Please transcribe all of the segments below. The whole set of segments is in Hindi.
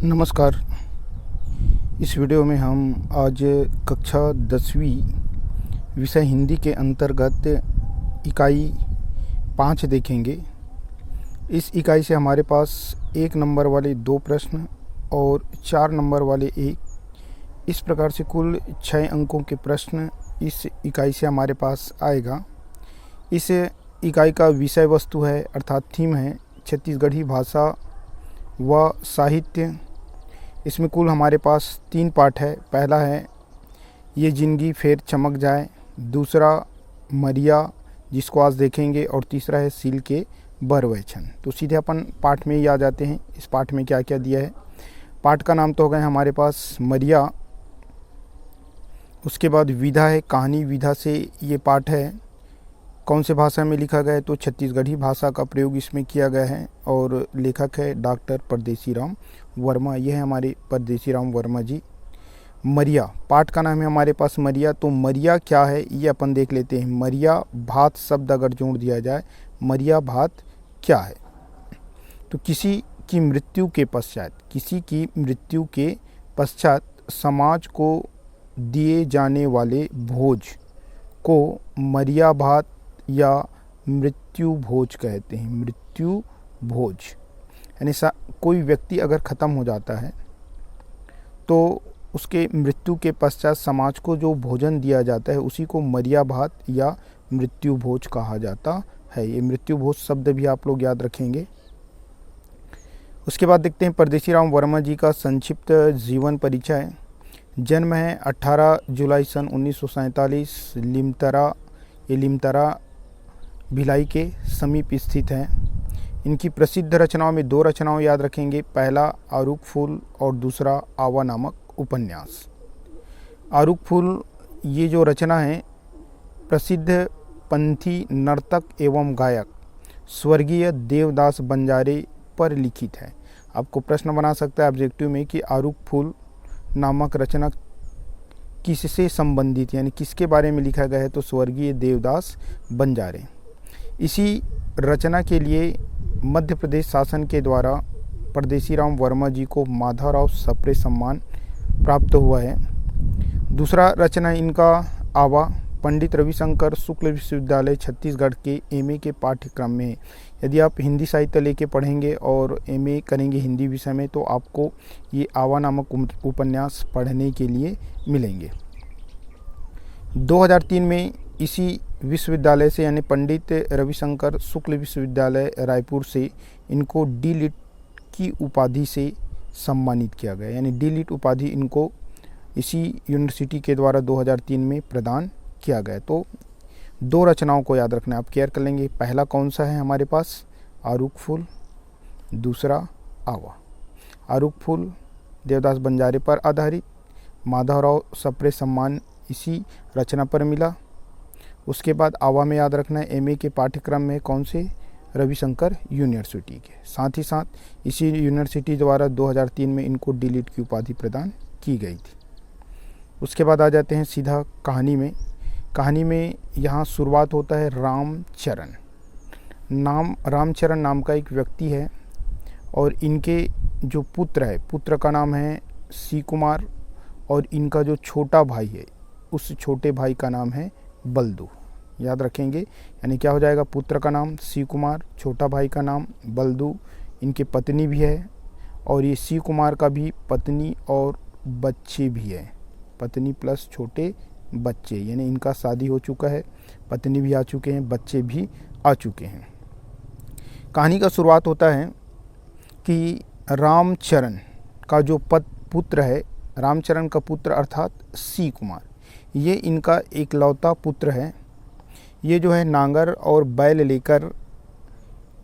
नमस्कार। इस वीडियो में हम आज कक्षा 10वीं विषय हिंदी के अंतर्गत इकाई 5 देखेंगे। इस इकाई से हमारे पास 1 नंबर वाले 2 प्रश्न और 4 नंबर वाले 1, इस प्रकार से कुल 6 अंकों के प्रश्न इस इकाई से हमारे पास आएगा। इस इकाई का विषय वस्तु है अर्थात थीम है छत्तीसगढ़ी भाषा व साहित्य। इसमें कुल हमारे पास 3 पाठ है। पहला है ये जिंदगी फिर चमक जाए, दूसरा मरिया जिसको आज देखेंगे और तीसरा है सील के बरवैछन। तो सीधे अपन पाठ में ही आ जाते हैं। इस पाठ में क्या क्या दिया है। पाठ का नाम तो हो गए हमारे पास मरिया। उसके बाद विधा है, कहानी विधा से ये पाठ है। कौन से भाषा में लिखा गया है तो छत्तीसगढ़ी भाषा का प्रयोग इसमें किया गया है और लेखक है डॉक्टर परदेसी राम वर्मा। यह है हमारे परदेसी राम वर्मा जी। मरिया पाठ का नाम है हमारे पास मरिया। तो मरिया क्या है ये अपन देख लेते हैं। मरिया भात शब्द अगर जोड़ दिया जाए, मरिया भात क्या है तो किसी की मृत्यु के पश्चात समाज को दिए जाने वाले भोज को मरिया भात या मृत्यु भोज कहते हैं। मृत्यु भोज यानी कोई व्यक्ति अगर ख़त्म हो जाता है तो उसके मृत्यु के पश्चात समाज को जो भोजन दिया जाता है उसी को मरिया भात या मृत्यु भोज कहा जाता है। ये मृत्यु भोज शब्द भी आप लोग याद रखेंगे। उसके बाद देखते हैं परदेसी राम वर्मा जी का संक्षिप्त जीवन परिचय। जन्म है 18 जुलाई सन 1947। लिमतरा भिलाई के समीप स्थित है। इनकी प्रसिद्ध रचनाओं में 2 रचनाओं याद रखेंगे। पहला आरुक फूल और दूसरा आवा नामक उपन्यास। आरुक फूल ये जो रचना है प्रसिद्ध पंथी नर्तक एवं गायक स्वर्गीय देवदास बंजारे पर लिखित है। आपको प्रश्न बना सकता है ऑब्जेक्टिव में कि आरुक फूल नामक रचना किससे संबंधित यानी किसके बारे में लिखा गया है तो स्वर्गीय देवदास बंजारे। इसी रचना के लिए मध्य प्रदेश शासन के द्वारा परदेसी राम वर्मा जी को माधवराव सप्रे सम्मान प्राप्त हुआ है। दूसरा रचना इनका आवा पंडित रविशंकर शुक्ल विश्वविद्यालय छत्तीसगढ़ के एमए के पाठ्यक्रम में है। यदि आप हिंदी साहित्य लेके पढ़ेंगे और एमए करेंगे हिंदी विषय में तो आपको ये आवा नामक उपन्यास पढ़ने के लिए मिलेंगे। 2003 में इसी विश्वविद्यालय से यानी पंडित रविशंकर शुक्ल विश्वविद्यालय रायपुर से इनको डी लिट की उपाधि से सम्मानित किया गया। यानी डी लिट उपाधि इनको इसी यूनिवर्सिटी के द्वारा 2003 में प्रदान किया गया। तो 2 रचनाओं को याद रखना आप केयर कर लेंगे। पहला कौन सा है हमारे पास आरुक फूल, दूसरा आवा। आरुक फूल देवदास बंजारे पर आधारित, माधवराव सप्रे सम्मान इसी रचना पर मिला। उसके बाद आवा में याद रखना है एमए के पाठ्यक्रम में कौन से रविशंकर यूनिवर्सिटी के। साथ ही साथ इसी यूनिवर्सिटी द्वारा 2003 में इनको डी लिट की उपाधि प्रदान की गई थी। उसके बाद आ जाते हैं सीधा कहानी में। कहानी में यहाँ शुरुआत होता है रामचरण नाम का एक व्यक्ति है और इनके जो पुत्र है, पुत्र का नाम है सी कुमार और इनका जो छोटा भाई है उस छोटे भाई का नाम है बलदू। याद रखेंगे यानी क्या हो जाएगा, पुत्र का नाम सी कुमार, छोटा भाई का नाम बलदू। इनके पत्नी भी है और ये सी कुमार का भी पत्नी और बच्चे भी है। पत्नी प्लस छोटे बच्चे यानी इनका शादी हो चुका है, पत्नी भी आ चुके हैं, बच्चे भी आ चुके हैं। कहानी का शुरुआत होता है कि रामचरण का जो पुत्र है, रामचरण का पुत्र अर्थात सी कुमार, ये इनका एकलौता पुत्र है। ये जो है नांगर और बैल लेकर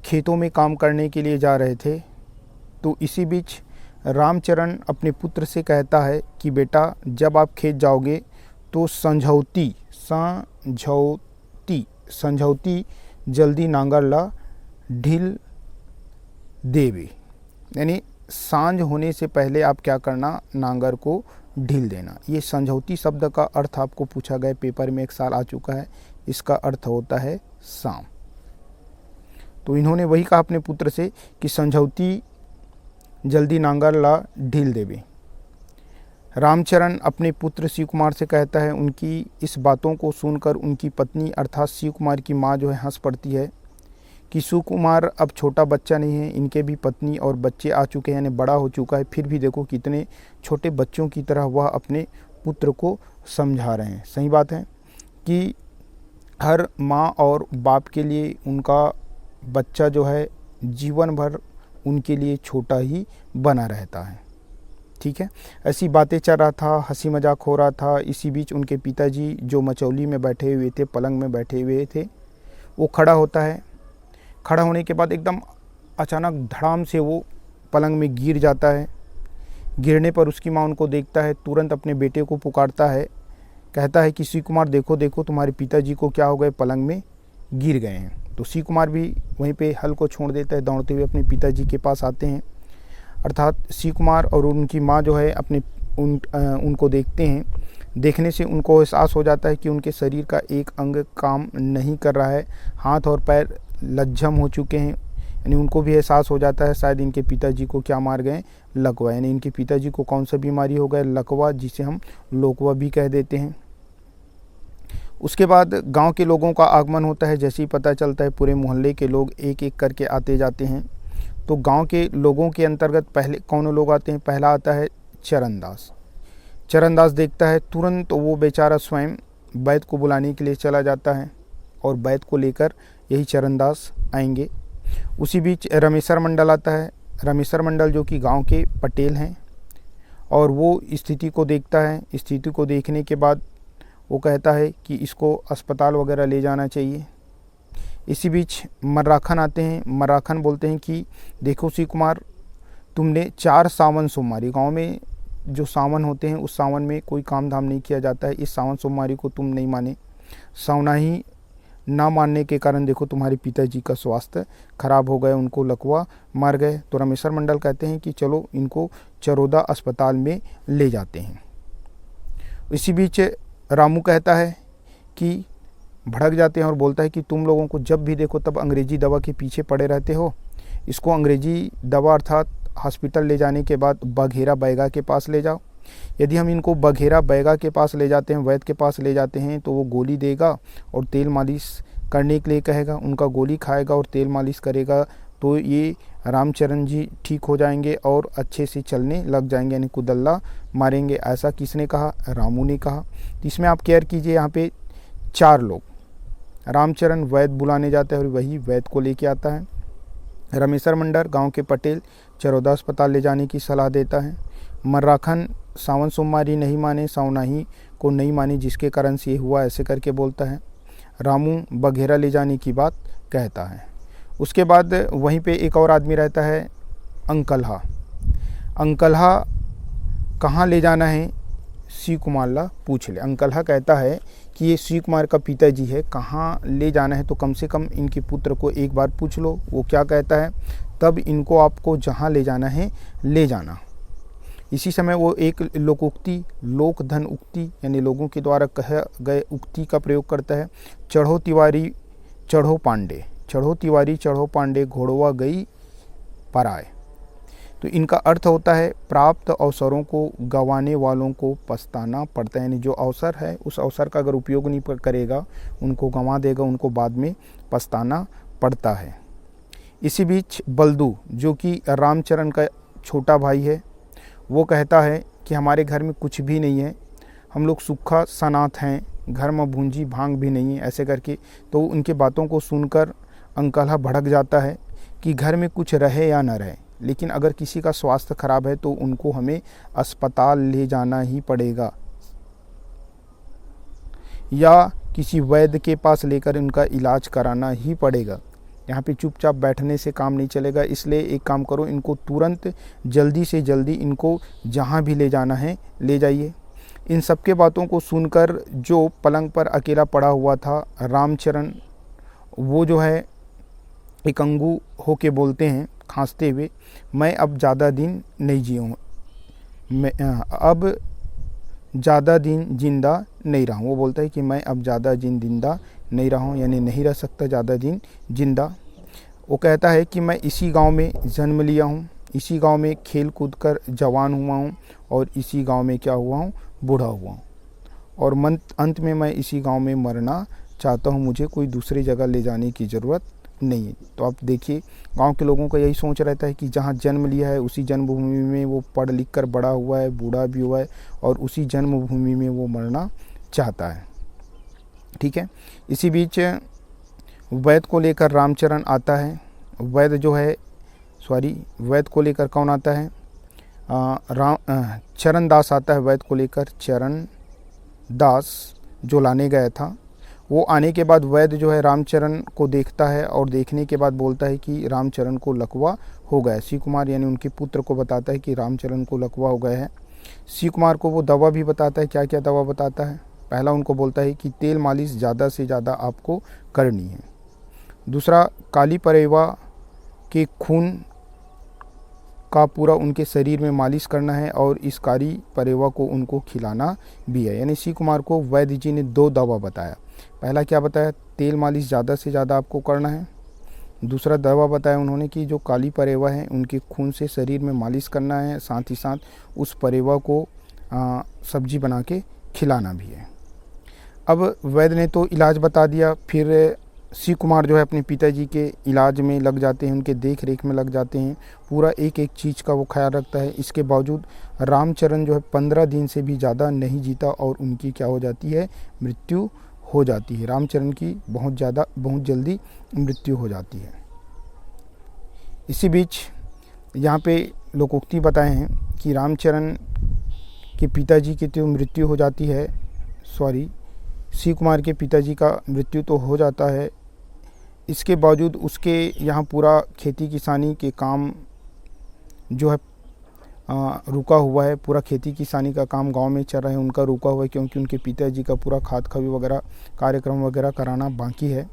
खेतों में काम करने के लिए जा रहे थे। तो इसी बीच रामचरण अपने पुत्र से कहता है कि बेटा जब आप खेत जाओगे तो संझौती जल्दी नांगर ला ढील देवे। यानी सांझ होने से पहले आप क्या करना, नांगर को ढील देना। ये संझौती शब्द का अर्थ आपको पूछा गया पेपर में, 1 साल आ चुका है। इसका अर्थ होता है शाम। तो इन्होंने वही कहा अपने पुत्र से कि संझौती जल्दी नांगर ला ढील देवे। रामचरण अपने पुत्र शिव कुमार से कहता है। उनकी इस बातों को सुनकर उनकी पत्नी अर्थात शिव कुमार की माँ जो है हंस पड़ती है कि शिव कुमार अब छोटा बच्चा नहीं है, इनके भी पत्नी और बच्चे आ चुके हैं, यानी बड़ा हो चुका है, फिर भी देखो कितने छोटे बच्चों की तरह वह अपने पुत्र को समझा रहे हैं। सही बात है कि हर माँ और बाप के लिए उनका बच्चा जो है जीवन भर उनके लिए छोटा ही बना रहता है। ठीक है, ऐसी बातें चल रहा था, हंसी मजाक हो रहा था। इसी बीच उनके पिताजी जो मचौली में बैठे हुए थे, पलंग में बैठे हुए थे, वो खड़ा होता है। खड़ा होने के बाद एकदम अचानक धड़ाम से वो पलंग में गिर जाता है। गिरने पर उसकी माँ उनको देखता है, तुरंत अपने बेटे को पुकारता है, कहता है कि शिव कुमार देखो देखो तुम्हारे पिताजी को क्या हो गए, पलंग में गिर गए हैं। तो शिव कुमार भी वहीं पे हल को छोड़ देता है, दौड़ते हुए अपने पिताजी के पास आते हैं। अर्थात शिव कुमार और उनकी माँ जो है उनको देखते हैं। देखने से उनको एहसास हो जाता है कि उनके शरीर का एक अंग काम नहीं कर रहा है, हाथ और पैर लज्जम हो चुके हैं। यानी उनको भी एहसास हो जाता है शायद इनके पिताजी को क्या मार गए, लकवा। यानी इनके पिताजी को कौन सा बीमारी हो गया, लकवा, जिसे हम लोकवा भी कह देते हैं। उसके बाद गांव के लोगों का आगमन होता है। जैसे ही पता चलता है पूरे मोहल्ले के लोग एक एक करके आते जाते हैं। तो गांव के लोगों के अंतर्गत पहले कौन लोग आते हैं, पहला आता है चरणदास। चरणदास देखता है, तुरंत वो बेचारा स्वयं वैद्य को बुलाने के लिए चला जाता है और वैद्य को लेकर यही चरणदास आएंगे। उसी बीच रमेश्वर मंडल आता है। रमेश्वर मंडल जो कि गांव के पटेल हैं और वो स्थिति को देखता है। स्थिति को देखने के बाद वो कहता है कि इसको अस्पताल वगैरह ले जाना चाहिए। इसी बीच मर्राखन आते हैं। मर्राखन बोलते हैं कि देखो शिव कुमार, तुमने 4 सावन सोमवारी, गांव में जो सावन होते हैं उस सावन में कोई काम धाम नहीं किया जाता है, इस सावन सोमवारी को तुम नहीं माने। सावनाही ना मानने के कारण देखो तुम्हारे पिताजी का स्वास्थ्य खराब हो गया, उनको लकवा मार गए। तो रमेश्वर मंडल कहते हैं कि चलो इनको चरोदा अस्पताल में ले जाते हैं। इसी बीच रामू कहता है कि भड़क जाते हैं और बोलता है कि तुम लोगों को जब भी देखो तब अंग्रेजी दवा के पीछे पड़े रहते हो। इसको अंग्रेजी दवा अर्थात हॉस्पिटल ले जाने के बाद बघेरा बैगा के पास ले जाओ। यदि हम इनको बघेरा बैगा के पास ले जाते हैं, वैद्य के पास ले जाते हैं, तो वो गोली देगा और तेल मालिश करने के लिए कहेगा। उनका गोली खाएगा और तेल मालिश करेगा तो ये रामचरण जी ठीक हो जाएंगे और अच्छे से चलने लग जाएंगे, यानी कुदल्ला मारेंगे। ऐसा किसने कहा, रामू ने कहा। तो इसमें आप केयर कीजिए, यहाँ पे 4 लोग, रामचरण वैद्य बुलाने जाता है और वही वैद्य को लेके आता है। रमेश्वर मंडल गांव के पटेल चरोदा अस्पताल ले जाने की सलाह देता है। मर्राखन सावन सोमवारी नहीं माने, सावनाही को नहीं माने, जिसके कारण से ये हुआ, ऐसे करके बोलता है। रामू बघेरा ले जाने की बात कहता है। उसके बाद वहीं पे एक और आदमी रहता है, अंकलहा। अंकलहा कहाँ ले जाना है, शिव कुमार ला पूछ ले। अंकलहा कहता है कि ये शिव कुमार का पिताजी है, कहाँ ले जाना है तो कम से कम इनके पुत्र को एक बार पूछ लो वो क्या कहता है, तब इनको आपको जहाँ ले जाना है ले जाना। इसी समय वो एक लोकोक्ति, लोक धन उक्ति, यानी लोगों के द्वारा कहे गए उक्ति का प्रयोग करता है। चढ़ो तिवारी चढ़ो पांडे, चढ़ो तिवारी चढ़ो पांडे, घोड़वा गई पराए। तो इनका अर्थ होता है प्राप्त अवसरों को गंवाने वालों को पछताना पड़ता है। यानी जो अवसर है उस अवसर का अगर उपयोग नहीं करेगा, उनको गंवा देगा, उनको बाद में पछताना पड़ता है। इसी बीच बलदू जो कि रामचरण का छोटा भाई है, वो कहता है कि हमारे घर में कुछ भी नहीं है, हम लोग सूखा सनाथ हैं, घर में भूंजी भांग भी नहीं है, ऐसे करके। तो उनके बातों को सुनकर अंकलहा भड़क जाता है कि घर में कुछ रहे या न रहे, लेकिन अगर किसी का स्वास्थ्य खराब है तो उनको हमें अस्पताल ले जाना ही पड़ेगा या किसी वैद्य के पास लेकर उनका इलाज कराना ही पड़ेगा। यहाँ पे चुपचाप बैठने से काम नहीं चलेगा, इसलिए एक काम करो, इनको तुरंत जल्दी से जल्दी इनको जहाँ भी ले जाना है ले जाइए। इन सब के बातों को सुनकर जो पलंग पर अकेला पड़ा हुआ था रामचरण, वो जो है एक अंगू होके बोलते हैं खांसते हुए, मैं अब ज़्यादा दिन नहीं जीऊँ, मैं अब ज़्यादा दिन जिंदा नहीं रहा हूँ। वो बोलता है कि मैं अब ज़्यादा दिन जिंदा नहीं रहा हूँ, यानी नहीं रह सकता ज़्यादा दिन जिंदा। वो कहता है कि मैं इसी गांव में जन्म लिया हूँ, इसी गांव में खेल कूद कर जवान हुआ हूँ और इसी गांव में क्या हुआ हूँ, बूढ़ा हुआ हूँ, और अंत में मैं इसी गांव में मरना चाहता हूँ, मुझे कोई दूसरी जगह ले जाने की ज़रूरत नहीं है। तो आप देखिए, गांव के लोगों का यही सोच रहता है कि जहाँ जन्म लिया है उसी जन्मभूमि में वो पढ़ लिख कर बड़ा हुआ है, बूढ़ा भी हुआ है, और उसी जन्मभूमि में वो मरना चाहता है। ठीक है। इसी बीच वैद को लेकर रामचरण आता है। वैद को लेकर कौन आता है, चरण दास आता है वैद को लेकर। चरण दास जो लाने गया था, वो आने के बाद वैद जो है रामचरण को देखता है और देखने के बाद बोलता है कि रामचरण को लकवा हो गया है। शिव कुमार यानी उनके पुत्र को बताता है कि रामचरण को लकवा हो गया है। शिव कुमार को वो दवा भी बताता है। क्या क्या दवा बताता है? पहला उनको बोलता है कि तेल मालिश ज़्यादा से ज़्यादा आपको करनी है। दूसरा, काली परेवा के खून का पूरा उनके शरीर में मालिश करना है और इस काली परेवा को उनको खिलाना भी है। यानी शिव कुमार को वैद्य जी ने 2 दवा बताया। पहला क्या बताया? तेल मालिश ज़्यादा से ज़्यादा आपको करना है। दूसरा दवा बताया उन्होंने कि जो काली परेवा है उनके खून से शरीर में मालिश करना है, साथ ही साथ उस परेवा को सब्जी बना के खिलाना भी है। अब वैद्य ने तो इलाज बता दिया, फिर शिव कुमार जो है अपने पिताजी के इलाज में लग जाते हैं, उनके देख रेख में लग जाते हैं। पूरा एक एक चीज़ का वो ख्याल रखता है। इसके बावजूद रामचरण जो है 15 दिन से भी ज़्यादा नहीं जीता और उनकी क्या हो जाती है, मृत्यु हो जाती है। रामचरण की बहुत जल्दी मृत्यु हो जाती है। इसी बीच यहाँ पे लोकोक्ति बताए हैं कि रामचरण के पिताजी की तो मृत्यु हो जाती है, शिव कुमार के पिताजी का मृत्यु तो हो जाता है। इसके बावजूद उसके यहाँ पूरा खेती किसानी के काम जो है रुका हुआ है। पूरा खेती किसानी का काम गांव में चल रहा है, उनका रुका हुआ है, क्योंकि उनके पिताजी का पूरा खाद खबी वगैरह कार्यक्रम वगैरह कराना बाकी है।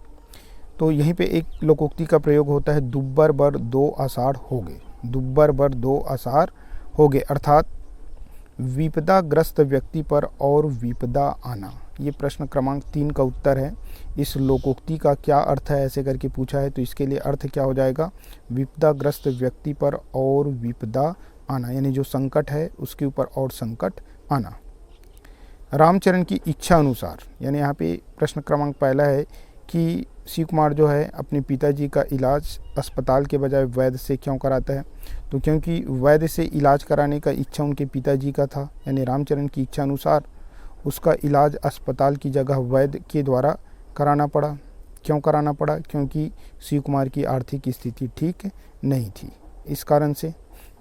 तो यहीं पे एक लोकोक्ति का प्रयोग होता है, दुब्बर बर 2 आषाढ़ हो गए। दुब्बर बर 2 आषाढ़ हो गए, अर्थात विपदाग्रस्त व्यक्ति पर और विपदा आना। ये प्रश्न क्रमांक 3 का उत्तर है। इस लोकोक्ति का क्या अर्थ है ऐसे करके पूछा है, तो इसके लिए अर्थ क्या हो जाएगा, विपदाग्रस्त व्यक्ति पर और विपदा आना, यानी जो संकट है उसके ऊपर और संकट आना। रामचरण की इच्छा अनुसार, यानी यहाँ पे प्रश्न क्रमांक पहला है कि शिव कुमार जो है अपने पिताजी का इलाज अस्पताल के बजाय वैद्य से क्यों कराता है, तो क्योंकि वैद्य से इलाज कराने का इच्छा उनके पिताजी का था। यानी रामचरण की इच्छा अनुसार उसका इलाज अस्पताल की जगह वैद्य के द्वारा कराना पड़ा। क्यों कराना पड़ा? क्योंकि शिव कुमार की आर्थिक स्थिति ठीक नहीं थी। इस कारण से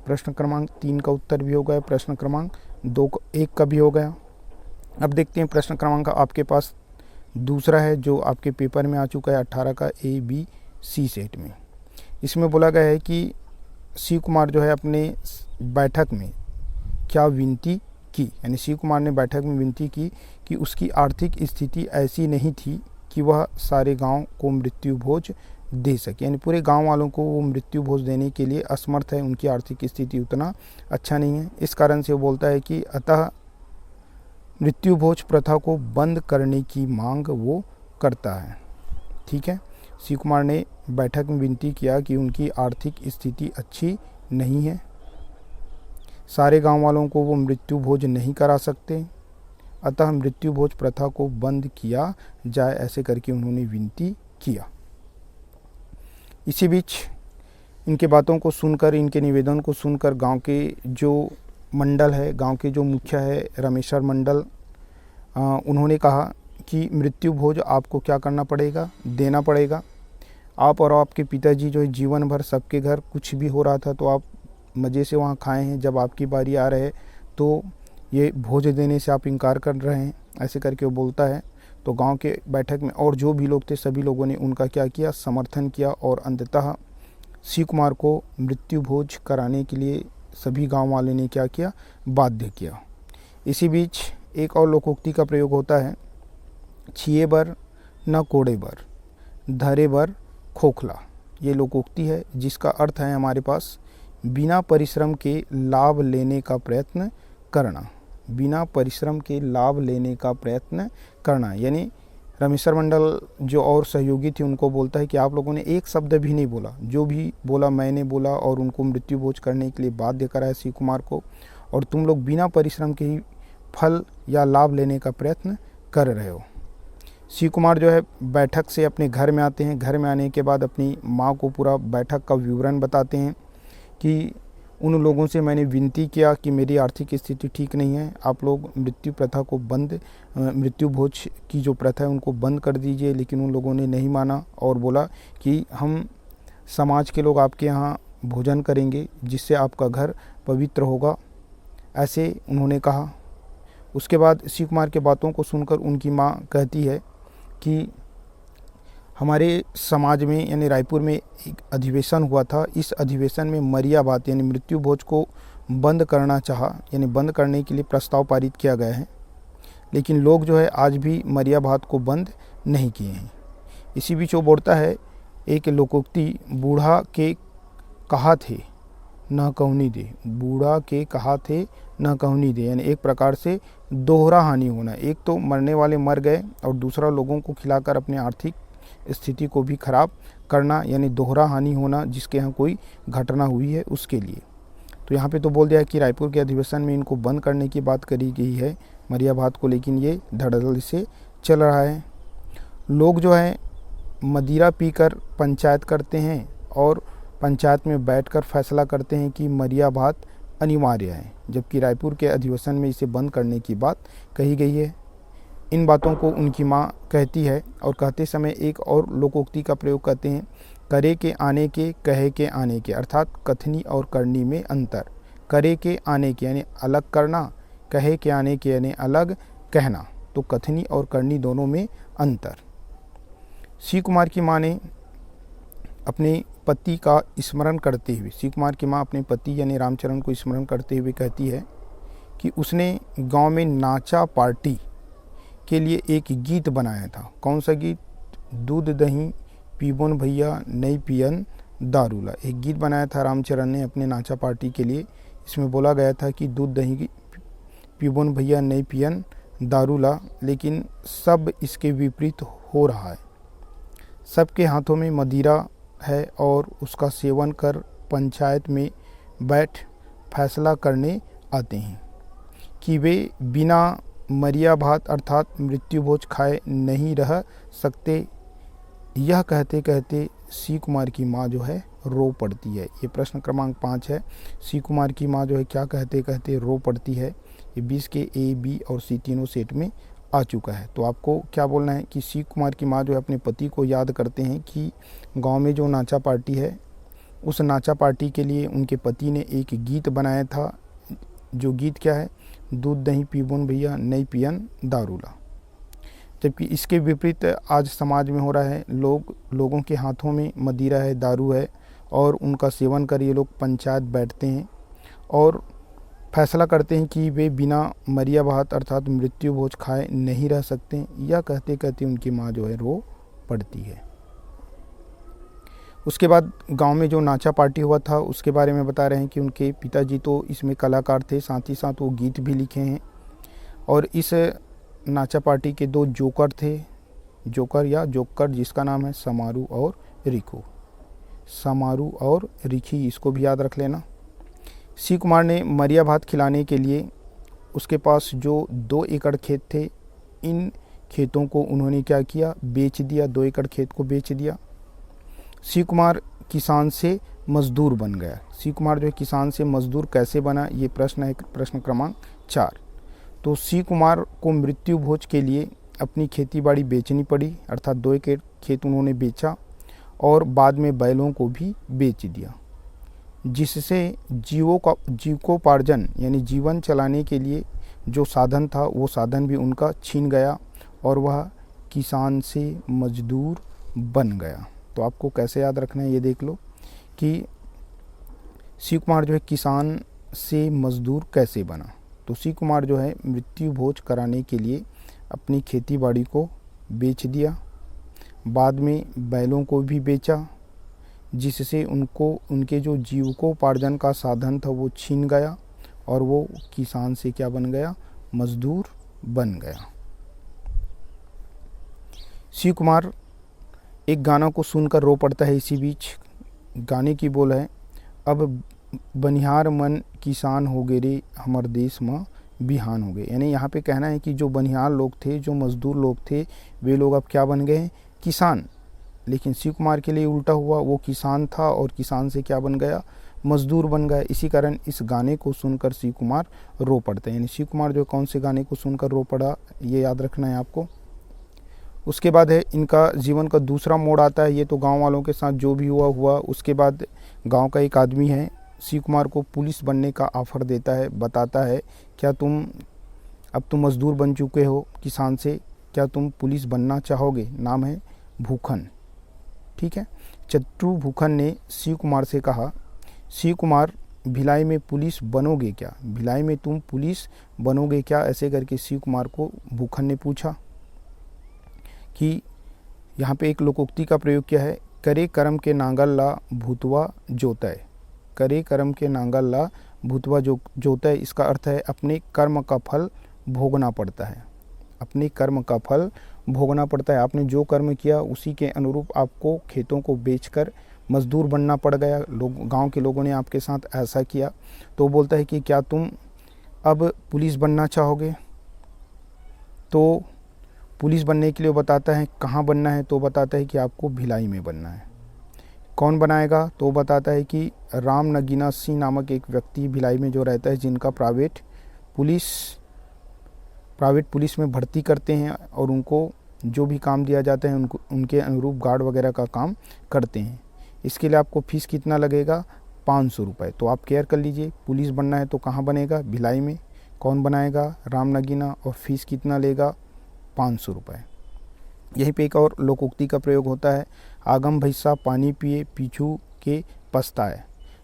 प्रश्न क्रमांक 3 का उत्तर भी हो गया, प्रश्न क्रमांक 1 का भी हो गया। अब देखते हैं प्रश्न क्रमांक आपके पास दूसरा है जो आपके पेपर में आ चुका है 18 का ABC सेट में। इसमें बोला गया है कि शिव कुमार जो है अपने बैठक में क्या विनती की। यानी शिव कुमार ने बैठक में विनती की कि उसकी आर्थिक स्थिति ऐसी नहीं थी कि वह सारे गांव को मृत्यु भोज दे सके, यानी पूरे गांव वालों को वो मृत्यु भोज देने के लिए असमर्थ है, उनकी आर्थिक स्थिति उतना अच्छा नहीं है। इस कारण से वो बोलता है कि अतः मृत्यु भोज प्रथा को बंद करने की मांग वो करता है। ठीक है। शिव कुमार ने बैठक में विनती किया कि उनकी आर्थिक स्थिति अच्छी नहीं है, सारे गांव वालों को वो मृत्यु भोज नहीं करा सकते, अतः मृत्यु भोज प्रथा को बंद किया जाए, ऐसे करके उन्होंने विनती किया। इसी बीच इनके बातों को सुनकर, इनके निवेदन को सुनकर गांव के जो मंडल है, गांव के जो मुखिया है रमेश्वर मंडल, उन्होंने कहा कि मृत्यु भोज आपको क्या करना पड़ेगा, देना पड़ेगा। आप और आपके पिताजी जो है जीवन भर सबके घर कुछ भी हो रहा था तो आप मज़े से वहाँ खाए हैं, जब आपकी बारी आ रहे तो ये भोज देने से आप इनकार कर रहे हैं, ऐसे करके वो बोलता है। तो गांव के बैठक में और जो भी लोग थे सभी लोगों ने उनका क्या किया, समर्थन किया और अंततः शिव कुमार को मृत्यु भोज कराने के लिए सभी गांव वाले ने क्या किया, बाध्य किया। इसी बीच एक और लोकोक्ति का प्रयोग होता है, छिए बर न कोड़े बर, धरे बर खोखला। ये लोकोक्ति है जिसका अर्थ है हमारे पास बिना परिश्रम के लाभ लेने का प्रयत्न करना। बिना परिश्रम के लाभ लेने का प्रयत्न करना, यानी रामेश्वर मंडल जो और सहयोगी थे उनको बोलता है कि आप लोगों ने एक शब्द भी नहीं बोला, जो भी बोला मैंने बोला, और उनको मृत्यु भोज करने के लिए बाध्य कराया शिव कुमार को, और तुम लोग बिना परिश्रम के ही फल या लाभ लेने का प्रयत्न कर रहे हो। शिव कुमार जो है बैठक से अपने घर में आते हैं। घर में आने के बाद अपनी माँ को पूरा बैठक का विवरण बताते हैं कि उन लोगों से मैंने विनती किया कि मेरी आर्थिक स्थिति ठीक नहीं है, आप लोग मृत्यु प्रथा को मृत्यु भोज की जो प्रथा है उनको बंद कर दीजिए। लेकिन उन लोगों ने नहीं माना और बोला कि हम समाज के लोग आपके यहाँ भोजन करेंगे जिससे आपका घर पवित्र होगा, ऐसे उन्होंने कहा। उसके बाद शिव कुमार के बातों को सुनकर उनकी माँ कहती है कि हमारे समाज में यानी रायपुर में एक अधिवेशन हुआ था, इस अधिवेशन में मरिया भात यानी मृत्यु भोज को बंद करना चाहा, यानी बंद करने के लिए प्रस्ताव पारित किया गया है, लेकिन लोग जो है आज भी मरिया भात को बंद नहीं किए हैं। इसी बीच वो बोलता है एक लोकोक्ति, बूढ़ा के कहा थे न कहनी दे, बूढ़ा के कहा थे न कहनी दे, यानी एक प्रकार से दोहरा हानि होना, एक तो मरने वाले मर गए और दूसरा लोगों को खिलाकर अपने आर्थिक स्थिति को भी खराब करना, यानी दोहरा हानि होना जिसके यहाँ कोई घटना हुई है उसके लिए। तो यहाँ पे तो बोल दिया कि रायपुर के अधिवेशन में इनको बंद करने की बात करी गई है मरिया भात को, लेकिन ये धड़ल्ले से चल रहा है। लोग जो है मदिरा पीकर पंचायत करते हैं और पंचायत में बैठकर फैसला करते हैं कि मरिया भात अनिवार्य है, जबकि रायपुर के अधिवेशन में इसे बंद करने की बात कही गई है। इन बातों को उनकी माँ कहती है और कहते समय एक और लोकोक्ति का प्रयोग करते हैं, करे के आने के कहे के आने के, अर्थात कथनी और करनी में अंतर। करे के आने के यानी अलग करना, कहे के आने के यानी अलग कहना, तो कथनी और करनी दोनों में अंतर। शिव कुमार की माँ ने अपने पति का स्मरण करते हुए, शिव कुमार की माँ अपने पति यानी रामचरण को स्मरण करते हुए कहती है कि उसने गांव में नाचा पार्टी के लिए एक गीत बनाया था। कौन सा गीत? दूध दही पीबोन भैया नहीं पियन दारूला, एक गीत बनाया था रामचरण ने अपने नाचा पार्टी के लिए। इसमें बोला गया था कि दूध दही पीबोन भैया नहीं पियन दारूला, लेकिन सब इसके विपरीत हो रहा है। सबके हाथों में मदिरा है और उसका सेवन कर पंचायत में बैठ फैसला करने आते हैं कि वे बिना मरिया भात अर्थात मृत्यु भोज खाए नहीं रह सकते। यह कहते कहते शिव कुमार की माँ जो है रो पड़ती है। ये प्रश्न क्रमांक 5 है। शिव कुमार की माँ जो है क्या कहते कहते रो पड़ती है। ये 20 के A, B और C तीनों सेट में आ चुका है। तो आपको क्या बोलना है कि शिव कुमार की माँ जो है अपने पति को याद करते हैं कि गांव में जो नाचा पार्टी है, उस नाचा पार्टी के लिए उनके पति ने एक गीत बनाया था। जो गीत क्या है? दूध दही पीबोन भैया नहीं पियन दारूला। जबकि इसके विपरीत आज समाज में हो रहा है, लोगों के हाथों में मदिरा है, दारू है, और उनका सेवन कर ये लोग पंचायत बैठते हैं और फैसला करते हैं कि वे बिना मरिया भात अर्थात मृत्यु भोज खाए नहीं रह सकते। यह कहते कहते उनकी माँ जो है रो पड़ती है। उसके बाद गांव में जो नाचा पार्टी हुआ था उसके बारे में बता रहे हैं कि उनके पिताजी तो इसमें कलाकार थे, साथ ही साथ वो गीत भी लिखे हैं। और इस नाचा पार्टी के 2 जोकर थे, जोकर या जोकर जिसका नाम है समारू और रिखू। समारू और रिखी, इसको भी याद रख लेना। शिव कुमार ने मरिया भात खिलाने के लिए उसके पास जो 2 एकड़ खेत थे, इन खेतों को उन्होंने क्या किया? बेच दिया। 2 एकड़ खेत को बेच दिया। शिव कुमार किसान से मजदूर बन गया। शिव कुमार जो है किसान से मजदूर कैसे बना, ये प्रश्न है, प्रश्न क्रमांक 4। तो शिव कुमार को मृत्यु भोज के लिए अपनी खेती बाड़ी बेचनी पड़ी, अर्थात 2 एकड़ खेत उन्होंने बेचा और बाद में बैलों को भी बेच दिया, जिससे जीविकोपार्जन यानी जीवन चलाने के लिए जो साधन था वो साधन भी उनका छीन गया और वह किसान से मजदूर बन गया। तो आपको कैसे याद रखना है ये देख लो कि शिव कुमार जो है किसान से मजदूर कैसे बना। तो शिव कुमार जो है मृत्यु भोज कराने के लिए अपनी खेती बाड़ी को बेच दिया, बाद में बैलों को भी बेचा, जिससे उनके जो जीविकोपार्जन का साधन था वो छीन गया और वो किसान से क्या बन गया? मजदूर बन गया। शिव कुमार एक गाना को सुनकर रो पड़ता है। इसी बीच गाने की बोल है, अब बनिहार मन किसान हो गए रे, हमर देश में बिहान हो गए। यानी यहाँ पे कहना है कि जो बनिहार लोग थे, जो मजदूर लोग थे, वे लोग अब क्या बन गए? किसान। लेकिन शिव कुमार के लिए उल्टा हुआ, वो किसान था और किसान से क्या बन गया? मजदूर बन गया। इसी कारण इस गाने को सुनकर शिव कुमार रो पड़ते हैं। यानी शिव कुमार जो कौन से गाने को सुनकर रो पड़ा, ये याद रखना है आपको। उसके बाद है इनका जीवन का दूसरा मोड़ आता है। ये तो गांव वालों के साथ जो भी हुआ। उसके बाद गांव का एक आदमी है, शिव कुमार को पुलिस बनने का ऑफ़र देता है, बताता है क्या अब तुम मजदूर बन चुके हो किसान से, क्या तुम पुलिस बनना चाहोगे? नाम है भूखन। ठीक है। चतुर भूखन ने शिव कुमार से कहा, शिव कुमार भिलाई में पुलिस बनोगे क्या? भिलाई में तुम पुलिस बनोगे क्या? ऐसे करके शिव कुमार को भूखन ने पूछा। कि यहाँ पे एक लोकोक्ति का प्रयोग किया है, करे कर्म के नांगल ला भूतवा जोतय। करे कर्म के नांगल ला भूतवा जोतय, इसका अर्थ है अपने कर्म का फल भोगना पड़ता है। अपने कर्म का फल भोगना पड़ता है। आपने जो कर्म किया उसी के अनुरूप आपको खेतों को बेचकर मजदूर बनना पड़ गया। गांव के लोगों ने आपके साथ ऐसा किया। तो बोलता है कि क्या तुम अब पुलिस बनना चाहोगे? तो पुलिस बनने के लिए बताता है कहाँ बनना है, तो बताता है कि आपको भिलाई में बनना है। कौन बनाएगा? तो बताता है कि राम नगीना सिंह नामक एक व्यक्ति भिलाई में जो रहता है, जिनका प्राइवेट पुलिस में भर्ती करते हैं और उनको जो भी काम दिया जाता है उनके अनुरूप गार्ड वगैरह का काम करते हैं। इसके लिए आपको फीस कितना लगेगा? 500 रुपये। तो आप केयर कर लीजिए, पुलिस बनना है तो कहाँ बनेगा? भिलाई में। कौन बनाएगा? राम नगीना। और फीस कितना लेगा? 500 रुपये। यहीं पे एक और लोकोक्ति का प्रयोग होता है, आगम भैंसा पानी पिए पीछू के पछताए।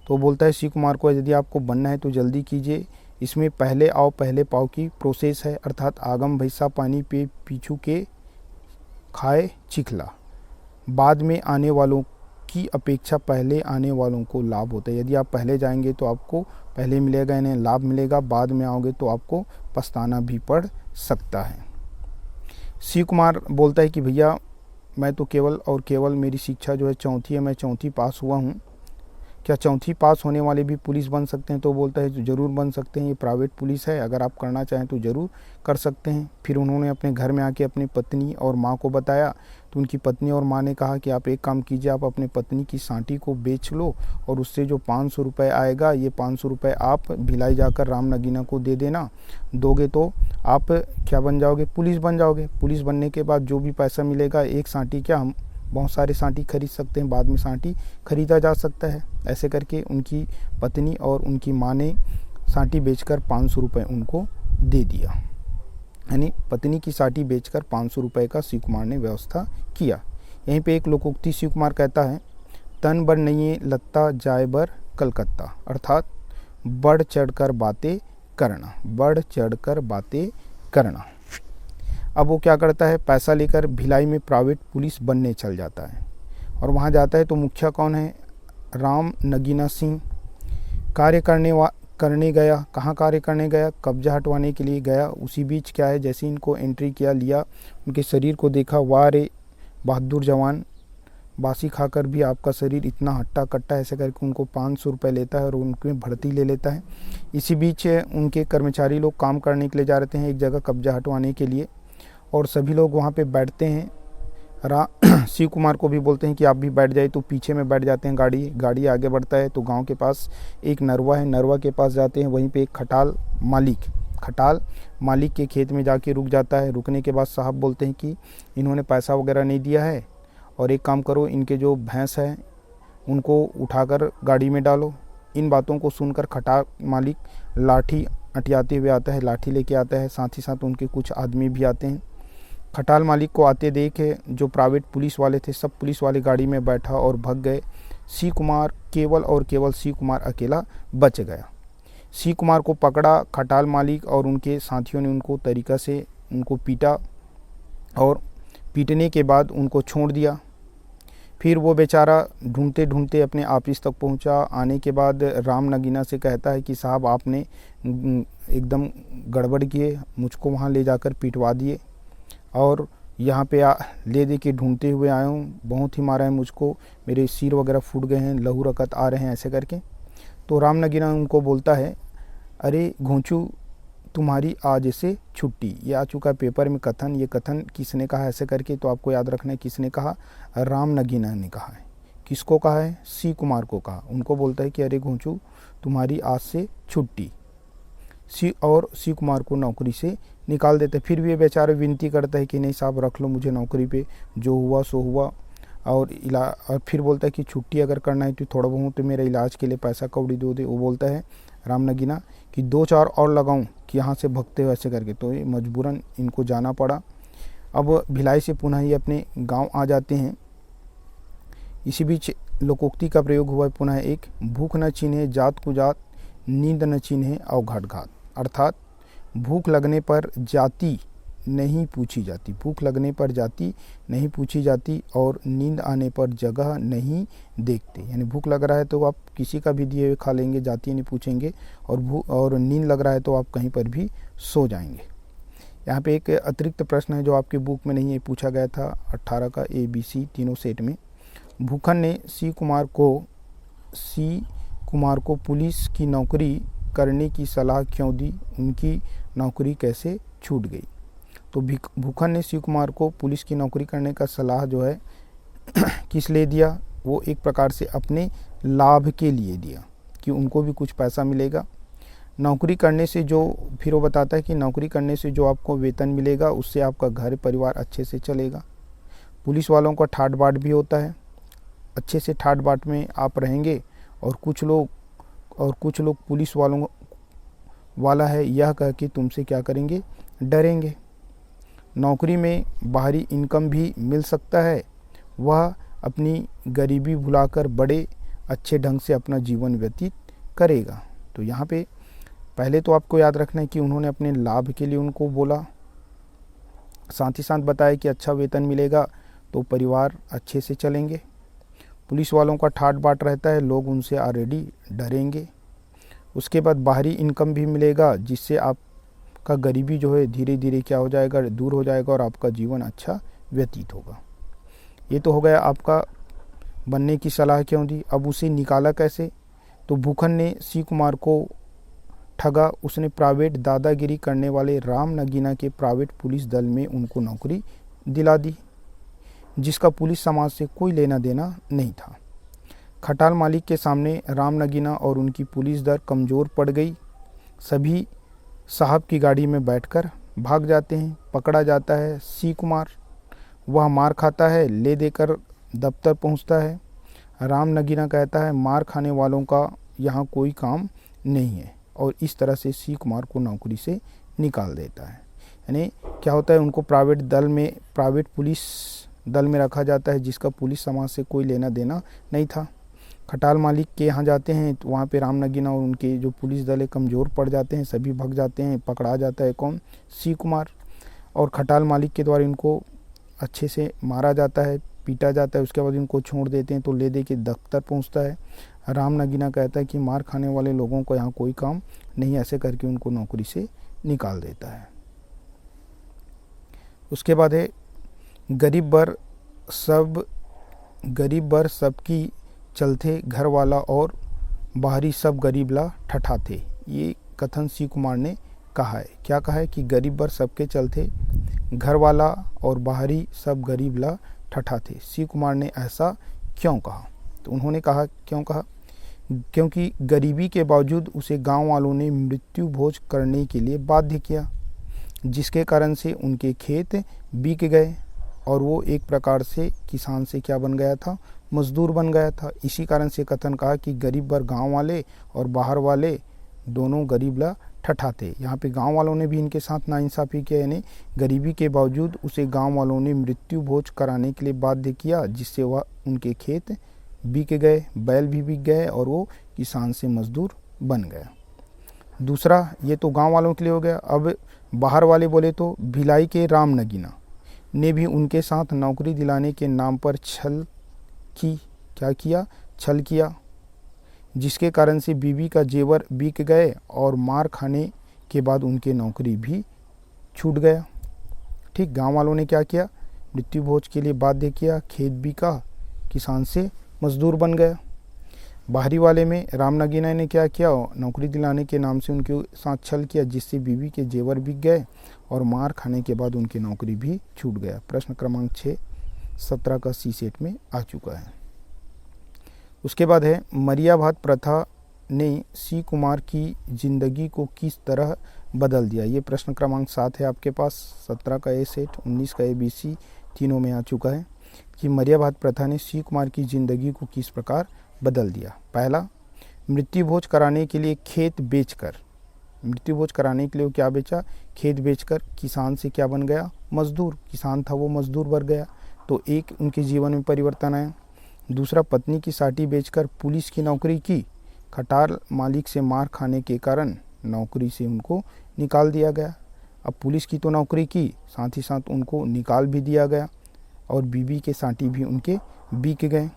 तो बोलता है शिव कुमार को, यदि आपको बनना है तो जल्दी कीजिए, इसमें पहले आओ पहले पाओ की प्रोसेस है। अर्थात आगम भैंसा पानी पिए पीछू के खाए चिखला। बाद में आने वालों की अपेक्षा पहले आने वालों को लाभ होता है। यदि आप पहले जाएंगे तो आपको पहले मिलेगा, इन्हें लाभ मिलेगा। बाद में आओगे तो आपको पछताना भी पड़ सकता है। शिव कुमार बोलता है कि भैया मैं तो केवल मेरी शिक्षा जो है 4वीं है, मैं 4वीं पास हुआ हूँ, क्या 4वीं पास होने वाले भी पुलिस बन सकते हैं? तो बोलता है ज़रूर बन सकते हैं, ये प्राइवेट पुलिस है, अगर आप करना चाहें तो ज़रूर कर सकते हैं। फिर उन्होंने अपने घर में आके अपनी पत्नी और माँ को बताया, तो उनकी पत्नी और माँ ने कहा कि आप एक काम कीजिए, आप अपनी पत्नी की सांटी को बेच लो और उससे जो 500 रुपये आएगा, ये 500 रुपये आप भिलाई जाकर राम नगीना को दे देना। दोगे तो आप क्या बन जाओगे? पुलिस बन जाओगे। पुलिस बनने के बाद जो भी पैसा मिलेगा, एक सांटी क्या, हम बहुत सारे सांटी खरीद सकते हैं, बाद में सांटी खरीदा जा सकता है। ऐसे करके उनकी पत्नी और उनकी माँ ने सांटी बेचकर 500 रुपये उनको दे दिया। यानी पत्नी की सांटी बेचकर 500 रुपये का शिव कुमार ने व्यवस्था किया। यहीं पे एक लोकोक्ति शिव कुमार कहता है, तन बर नहीं लत्ता जाए बर कलकत्ता। अर्थात बढ़ चढ़कर बातें करना, बढ़ चढ़कर बातें करना। अब वो क्या करता है, पैसा लेकर भिलाई में प्राइवेट पुलिस बनने चल जाता है और वहाँ जाता है तो मुखिया कौन है? राम नगीना सिंह। कार्य करने गया। कहाँ कार्य करने गया? कब्जा हटवाने के लिए गया। उसी बीच क्या है, जैसे इनको एंट्री लिया, उनके शरीर को देखा, वाह रे बहादुर जवान, बासी खाकर भी आपका शरीर इतना हट्टा कट्टा, ऐसे करके उनको 500 रुपये लेता है और उनके भर्ती ले लेता है। इसी बीच उनके कर्मचारी लोग काम करने के लिए जा रहे हैं एक जगह कब्जा हटवाने के लिए, और सभी लोग वहाँ पे बैठते हैं। शिव कुमार को भी बोलते हैं कि आप भी बैठ जाइए, तो पीछे में बैठ जाते हैं। गाड़ी आगे बढ़ता है तो गांव के पास एक नरवा है, नरवा के पास जाते हैं। वहीं पे एक खटाल मालिक के खेत में जाके रुक जाता है। रुकने के बाद साहब बोलते हैं कि इन्होंने पैसा वगैरह नहीं दिया है और एक काम करो, इनके जो भैंस है उनको उठाकर गाड़ी में डालो। इन बातों को सुनकर खटाल मालिक लाठी अटियाते हुए आता है, लाठी लेके आता है। साथ ही साथ उनके कुछ आदमी भी आते हैं। खटाल मालिक को आते देखे जो प्राइवेट पुलिस वाले थे, सब पुलिस वाले गाड़ी में बैठा और भाग गए। शिव कुमार केवल शिव कुमार अकेला बच गया। शिव कुमार को पकड़ा खटाल मालिक और उनके साथियों ने उनको तरीक़ा से उनको पीटा और पीटने के बाद उनको छोड़ दिया। फिर वो बेचारा ढूंढते ढूंढते अपने ऑफिस तक पहुंचा। आने के बाद राम नगीना से कहता है कि साहब आपने एकदम गड़बड़ किए, मुझको वहाँ ले जाकर पिटवा दिए और यहाँ पे ले दे के ढूंढते हुए आया हूँ, बहुत ही मारा है मुझको, मेरे सिर वगैरह फूट गए हैं, लहू रकत आ रहे हैं, ऐसे करके। तो राम नगीना उनको बोलता है, अरे घोंचू तुम्हारी आज से छुट्टी। ये आ चुका है पेपर में कथन। ये कथन किसने कहा ऐसे करके, तो आपको याद रखना है किसने कहा, राम नगीना ने कहा है। किसको कहा है, सी कुमार को कहा। उनको बोलता है कि अरे घोंचू तुम्हारी आज से छुट्टी। सी कुमार को नौकरी से निकाल देते। फिर भी ये बेचारा विनती करता है कि नहीं साहब रख लो मुझे नौकरी पे, जो हुआ सो हुआ। और फिर बोलता है कि छुट्टी अगर करना है तो थोड़ा बहुत तो मेरे इलाज के लिए पैसा कौड़ी दो दे। वो बोलता है राम नगीना कि 2-4 और लगाऊं कि यहाँ से भगते हो ऐसे करके। तो ये मजबूरन इनको जाना पड़ा। अब भिलाई से पुनः ये अपने गांव आ जाते हैं। इसी बीच लोकोक्ति का प्रयोग हुआ पुनः एक, भूख न चिन्हे जात को जात, नींद न चिन्हे अवघात घात। अर्थात भूख लगने पर जाति नहीं पूछी जाती, भूख लगने पर जाति नहीं पूछी जाती, और नींद आने पर जगह नहीं देखते। यानी भूख लग रहा है तो आप किसी का भी दिए हुए खा लेंगे, जाति नहीं पूछेंगे, और नींद लग रहा है तो आप कहीं पर भी सो जाएंगे। यहाँ पे एक अतिरिक्त प्रश्न है जो आपके बुक में नहीं है, पूछा गया था 18 का ABC तीनों सेट में। भूखन ने सी कुमार को पुलिस की नौकरी करने की सलाह क्यों दी, उनकी नौकरी कैसे छूट गई। तो भूखन ने सी कुमार को पुलिस की नौकरी करने का सलाह जो है किस लिए दिया, वो एक प्रकार से अपने लाभ के लिए दिया कि उनको भी कुछ पैसा मिलेगा। नौकरी करने से जो, फिर वो बताता है कि नौकरी करने से जो आपको वेतन मिलेगा उससे आपका घर परिवार अच्छे से चलेगा। पुलिस वालों का ठाट बाट भी होता है, अच्छे से ठाट बाट में आप रहेंगे, और कुछ लोग पुलिस वाला है यह कह के तुमसे क्या करेंगे, डरेंगे। नौकरी में बाहरी इनकम भी मिल सकता है, वह अपनी गरीबी भुलाकर बड़े अच्छे ढंग से अपना जीवन व्यतीत करेगा। तो यहाँ पे पहले तो आपको याद रखना है कि उन्होंने अपने लाभ के लिए उनको बोला, साथ ही साथ बताया कि अच्छा वेतन मिलेगा तो परिवार अच्छे से चलेंगे। पुलिस वालों का ठाट बाट रहता है, लोग उनसे ऑलरेडी डरेंगे। उसके बाद बाहरी इनकम भी मिलेगा जिससे आपका गरीबी जो है धीरे धीरे क्या हो जाएगा, दूर हो जाएगा, और आपका जीवन अच्छा व्यतीत होगा। ये तो हो गया आपका बनने की सलाह क्यों दी। अब उसे निकाला कैसे, तो भूखन ने सी कुमार को ठगा। उसने प्राइवेट दादागिरी करने वाले राम नगीना के प्राइवेट पुलिस दल में उनको नौकरी दिला दी, जिसका पुलिस समाज से कोई लेना देना नहीं था। खटाल मालिक के सामने राम नगीना और उनकी पुलिस दल कमज़ोर पड़ गई। सभी साहब की गाड़ी में बैठकर भाग जाते हैं। पकड़ा जाता है सी कुमार, वह मार खाता है, ले देकर दफ्तर पहुंचता है। राम नगीना कहता है मार खाने वालों का यहाँ कोई काम नहीं है, और इस तरह से सी कुमार को नौकरी से निकाल देता है। यानी क्या होता है, उनको प्राइवेट पुलिस दल में रखा जाता है जिसका पुलिस समाज से कोई लेना देना नहीं था। खटाल मालिक के यहाँ जाते हैं तो वहाँ पे राम नगीना और उनके जो पुलिस दल है कमज़ोर पड़ जाते हैं, सभी भग जाते हैं। पकड़ा जाता है कौन, सी कुमार, और खटाल मालिक के द्वारा इनको अच्छे से मारा जाता है, पीटा जाता है। उसके बाद इनको छोड़ देते हैं, तो ले दे के दफ्तर पहुँचता है। राम नगीना कहता है कि मार खाने वाले लोगों को यहाँ कोई काम नहीं, ऐसे करके उनको नौकरी से निकाल देता है। उसके बाद है गरीब बर सबकी चलते, घर वाला और बाहरी सब गरीब ला ठठा थे। ये कथन सी कुमार ने कहा है। क्या कहा है कि गरीब बर सबके चलते, घर वाला और बाहरी सब गरीब ला ठठा थे। सी कुमार ने ऐसा क्यों कहा, तो उन्होंने कहा क्यों कहा, क्योंकि गरीबी के बावजूद उसे गांव वालों ने मृत्यु भोज करने के लिए बाध्य किया, जिसके कारण से उनके खेत बिक गए और वो एक प्रकार से किसान से क्या बन गया था, मजदूर बन गया था। इसी कारण से कथन कहा कि गरीब बर गांव वाले और बाहर वाले दोनों गरीब ला ठठा थे। यहाँ पे गांव वालों ने भी इनके साथ नाइंसाफ़ी किया, यानी गरीबी के बावजूद उसे गांव वालों ने मृत्यु भोज कराने के लिए बाध्य किया, जिससे वह उनके खेत बिक गए, बैल भी बिक गए और वो किसान से मजदूर बन गया। दूसरा, ये तो गांव वालों के लिए हो गया। अब बाहर वाले बोले तो भिलाई के राम नगीना ने भी उनके साथ नौकरी दिलाने के नाम पर छल किया, जिसके कारण से बीवी का जेवर बिक गए और मार खाने के बाद उनके नौकरी भी छूट गया। ठीक, गांव वालों ने क्या किया मृत्यु भोज के लिए बाध्य किया, खेत बिका, किसान से मजदूर बन गया। बाहरी वाले में राम नगीना ने क्या किया, नौकरी दिलाने के नाम से उनके साथ छल किया, जिससे बीवी के जेवर बिक गए और मार खाने के बाद उनकी नौकरी भी छूट गया। प्रश्न क्रमांक 6 17 का सी सेट में आ चुका है। उसके बाद है मरिया भात प्रथा ने सी कुमार की जिंदगी को किस तरह बदल दिया। ये प्रश्न क्रमांक 7 है आपके पास। 17 का ए सेट, 19 का ABC तीनों में आ चुका है कि मरिया भात प्रथा ने सी कुमार की जिंदगी को किस प्रकार बदल दिया। पहला, मृत्यु भोज कराने के लिए खेत बेचकर, मृत्यु भोज कराने के लिए क्या बेचा, खेत बेचकर किसान से क्या बन गया, मजदूर। किसान था वो मजदूर बन गया, तो एक उनके जीवन में परिवर्तन आया। दूसरा, पत्नी की साटी बेचकर पुलिस की नौकरी की, खटाल मालिक से मार खाने के कारण नौकरी से उनको निकाल दिया गया। अब पुलिस की तो नौकरी की, साथ ही साथ उनको निकाल भी दिया गया और बीवी के साटी भी उनके बिक गए।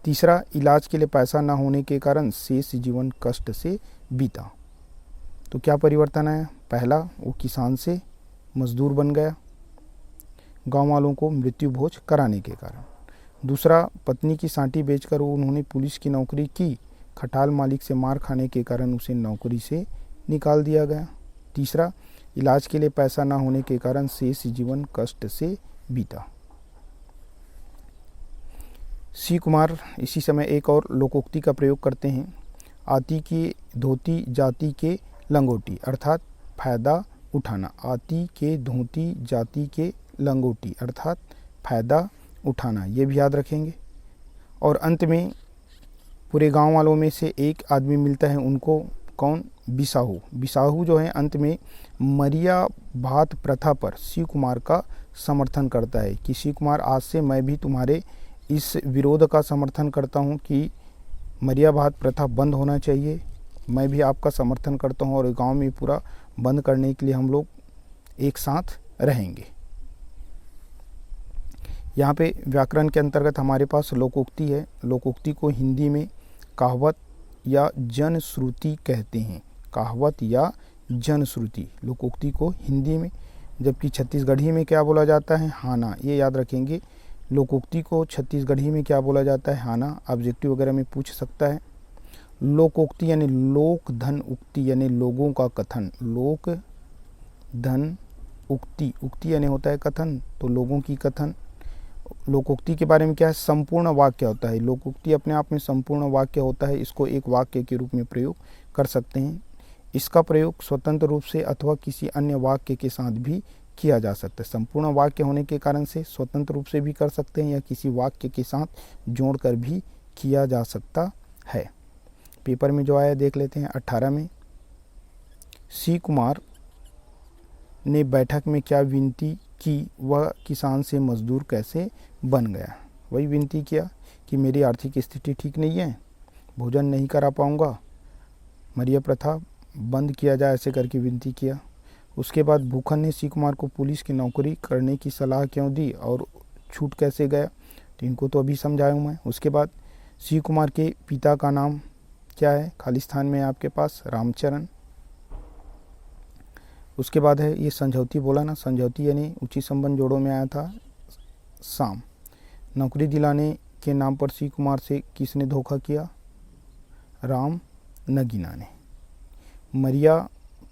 तीसरा, इलाज के लिए पैसा न होने के कारण शेष जीवन कष्ट से बीता। तो क्या परिवर्तन आया, पहला वो किसान से मजदूर बन गया गांव वालों को मृत्यु भोज कराने के कारण। दूसरा, पत्नी की साटी बेचकर उन्होंने पुलिस की नौकरी की, खटाल मालिक से मार खाने के कारण उसे नौकरी से निकाल दिया गया। तीसरा, इलाज के लिए पैसा न होने के कारण शेष जीवन कष्ट से बीता। सी कुमार इसी समय एक और लोकोक्ति का प्रयोग करते हैं, आती की धोती जाति के लंगोटी, अर्थात फायदा उठाना। आती के धोती जाति के लंगोटी अर्थात फायदा उठाना, ये भी याद रखेंगे। और अंत में पूरे गांव वालों में से एक आदमी मिलता है, उनको कौन, बिसाहू। बिसाहू जो है अंत में मरिया भात प्रथा पर सी कुमार का समर्थन करता है कि सी कुमार, आज से मैं भी तुम्हारे इस विरोध का समर्थन करता हूं कि मरिया भात प्रथा बंद होना चाहिए। मैं भी आपका समर्थन करता हूं और गांव में पूरा बंद करने के लिए हम लोग एक साथ रहेंगे। यहाँ पे व्याकरण के अंतर्गत हमारे पास लोकोक्ति है। लोकोक्ति को हिंदी में कहावत या जनश्रुति कहते हैं, कहावत या जनश्रुति लोकोक्ति को हिंदी में, जबकि छत्तीसगढ़ी में क्या बोला जाता है, हाना। ये याद रखेंगे, लोकोक्ति को छत्तीसगढ़ी में क्या बोला जाता है, हाना। ऑब्जेक्टिव वगैरह में पूछ सकता है। लोकोक्ति यानी लोक धन उक्ति यानी लोगों का कथन, लोक धन उक्ति, उक्ति यानी होता है कथन, तो लोगों की कथन। लोकोक्ति के बारे में क्या है, संपूर्ण वाक्य होता है। लोकोक्ति अपने आप में संपूर्ण वाक्य होता है, इसको एक वाक्य के रूप में प्रयोग कर सकते हैं। इसका प्रयोग स्वतंत्र रूप से अथवा किसी अन्य वाक्य के साथ भी किया जा सकता है। संपूर्ण वाक्य होने के कारण से स्वतंत्र रूप से भी कर सकते हैं या किसी वाक्य के साथ जोड़कर भी किया जा सकता है। पेपर में जो आया देख लेते हैं। 18 में सी कुमार ने बैठक में क्या विनती की, वह किसान से मजदूर कैसे बन गया। वही विनती किया कि मेरी आर्थिक स्थिति ठीक नहीं है, भोजन नहीं करा पाऊंगा, मरिया प्रथा बंद किया जाए, ऐसे करके विनती किया। उसके बाद भूखन ने सी कुमार को पुलिस की नौकरी करने की सलाह क्यों दी और छूट कैसे गया, तो इनको तो अभी समझाया हूँ मैं। उसके बाद सी कुमार के पिता का नाम क्या है, खालिस्तान में आपके पास रामचरण। उसके बाद है ये समझौती बोला ना, समझौती यानी उचित संबंध जोड़ों में आया था शाम। नौकरी दिलाने के नाम पर सी कुमार से किसने धोखा किया, राम नगीना ने। मरिया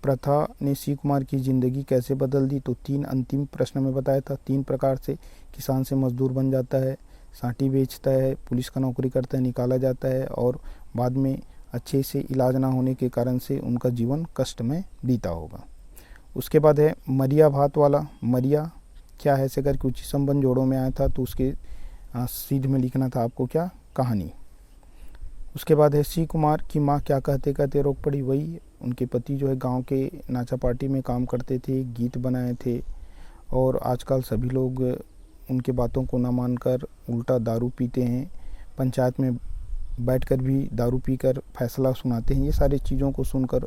प्रथा ने सी कुमार की ज़िंदगी कैसे बदल दी, तो 3 अंतिम प्रश्न में बताया था। 3 प्रकार से किसान से मजदूर बन जाता है, साटी बेचता है, पुलिस का नौकरी करता है, निकाला जाता है और बाद में अच्छे से इलाज ना होने के कारण से उनका जीवन कष्ट में बीता होगा। उसके बाद है मरिया भात वाला, मरिया क्या है ऐसे करके उचित संबंध जोड़ों में आया था, तो उसके सीध में लिखना था आपको क्या, कहानी। उसके बाद है सी कुमार की माँ क्या कहते कहते रोक पड़ी, वही उनके पति जो है गांव के नाचा पार्टी में काम करते थे, गीत बनाए थे और आजकल सभी लोग उनके बातों को ना मानकर उल्टा दारू पीते हैं, पंचायत में बैठकर भी दारू पीकर फैसला सुनाते हैं। ये सारी चीज़ों को सुनकर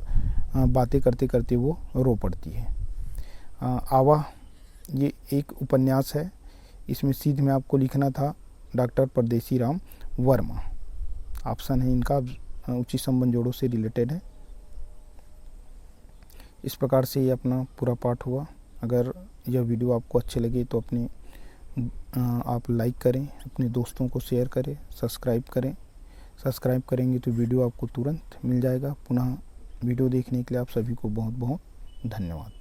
बातें करते करते वो रो पड़ती है। आवा ये एक उपन्यास है, इसमें सीध में आपको लिखना था डॉक्टर परदेसी राम वर्मा। ऑप्शन है इनका, उचित संबंध जोड़ों से रिलेटेड है। इस प्रकार से ये अपना पूरा पाठ हुआ। अगर यह वीडियो आपको अच्छे लगे तो अपने आप लाइक करें, अपने दोस्तों को शेयर करें, सब्सक्राइब करें। सब्सक्राइब करेंगे तो वीडियो आपको तुरंत मिल जाएगा। पुनः वीडियो देखने के लिए आप सभी को बहुत बहुत धन्यवाद।